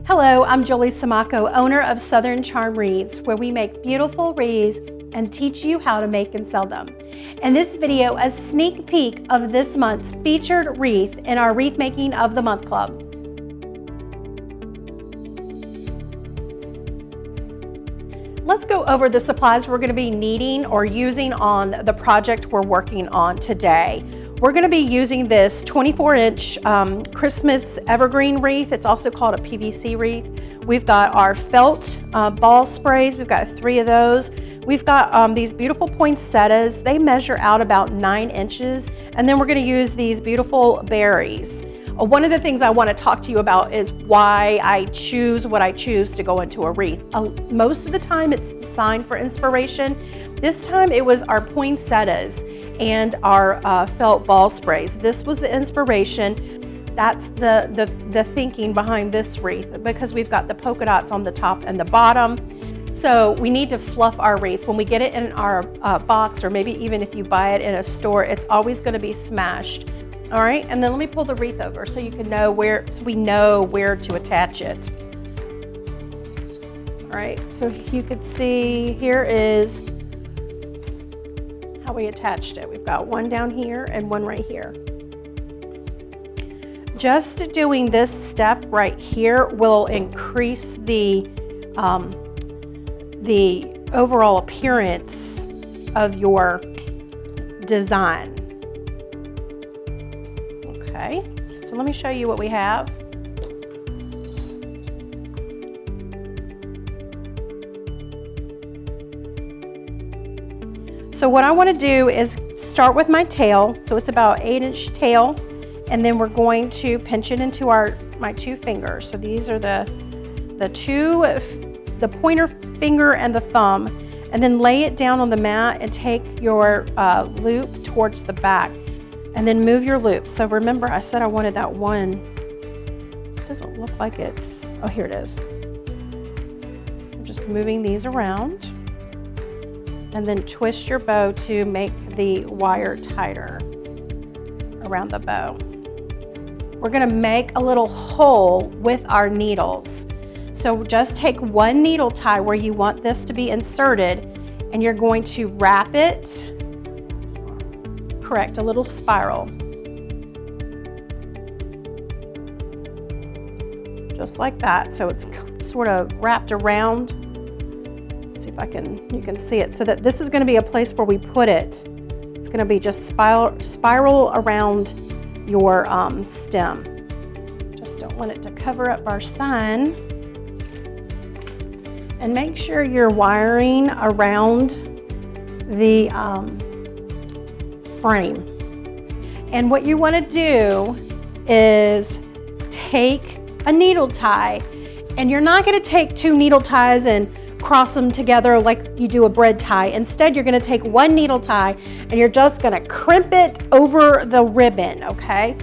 Hello, I'm Julie Samaco, owner of Southern Charm Wreaths, where we make beautiful wreaths and teach you how to make and sell them. In this video, a sneak peek of this month's featured wreath in our Wreath Making of the Month Club. Let's go over the supplies we're going to be needing or using on the project we're working on today. We're going to be using this 24-inch Christmas evergreen wreath. It's also called a PVC wreath. We've got our felt ball sprays. We've got 3 of those. We've got these beautiful poinsettias. They measure out about 9 inches. And then we're going to use these beautiful berries. One of the things I want to talk to you about is why I choose what I choose to go into a wreath. Most of the time it's the sign for inspiration. This time it was our poinsettias and our felt ball sprays. This was the inspiration. That's the thinking behind this wreath, because we've got the polka dots on the top and the bottom. So we need to fluff our wreath. When we get it in our box, or maybe even if you buy it in a store, it's always going to be smashed. All right, and then let me pull the wreath over so you can know where, so we know where to attach it. All right, so you can see here is how we attached it. We've got one down here and one right here. Just doing this step right here will increase the overall appearance of your design. Okay, so let me show you what we have. So what I want to do is start with my tail. So it's about 8-inch tail, and then we're going to pinch it into my 2 fingers. So these are the pointer finger and the thumb, and then lay it down on the mat and take your loop towards the back. And then move your loop. So remember, I said I wanted that one. It doesn't look like it's, oh, here it is. I'm just moving these around. And then twist your bow to make the wire tighter around the bow. We're gonna make a little hole with our needles. So just take one needle tie where you want this to be inserted, and you're going to wrap it. Correct, a little spiral. Just like that. So it's sort of wrapped around. Let's see if you can see it. So that this is going to be a place where we put it. It's going to be just spiral around your stem. Just don't want it to cover up our sign. And make sure you're wiring around the frame. And what you want to do is take a needle tie, and you're not going to take 2 needle ties and cross them together like you do a bread tie. Instead, you're going to take one needle tie and you're just going to crimp it over the ribbon, okay?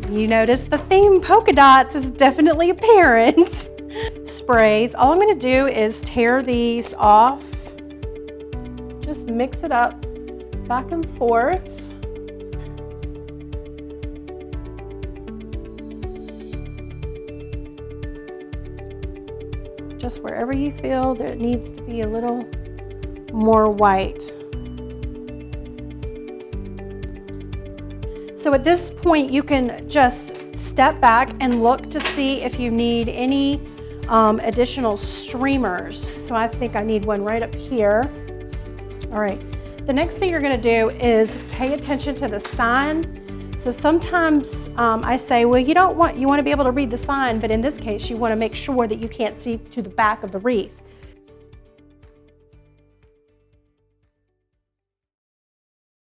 You notice the theme polka dots is definitely apparent. Sprays, all I'm going to do is tear these off. Just mix it up back and forth. Just wherever you feel that it needs to be a little more white. So at this point, you can just step back and look to see if you need any additional streamers. So I think I need one right up here. All right. The next thing you're going to do is pay attention to the sign. So sometimes I say, well, you want to be able to read the sign, but in this case, you want to make sure that you can't see to the back of the wreath.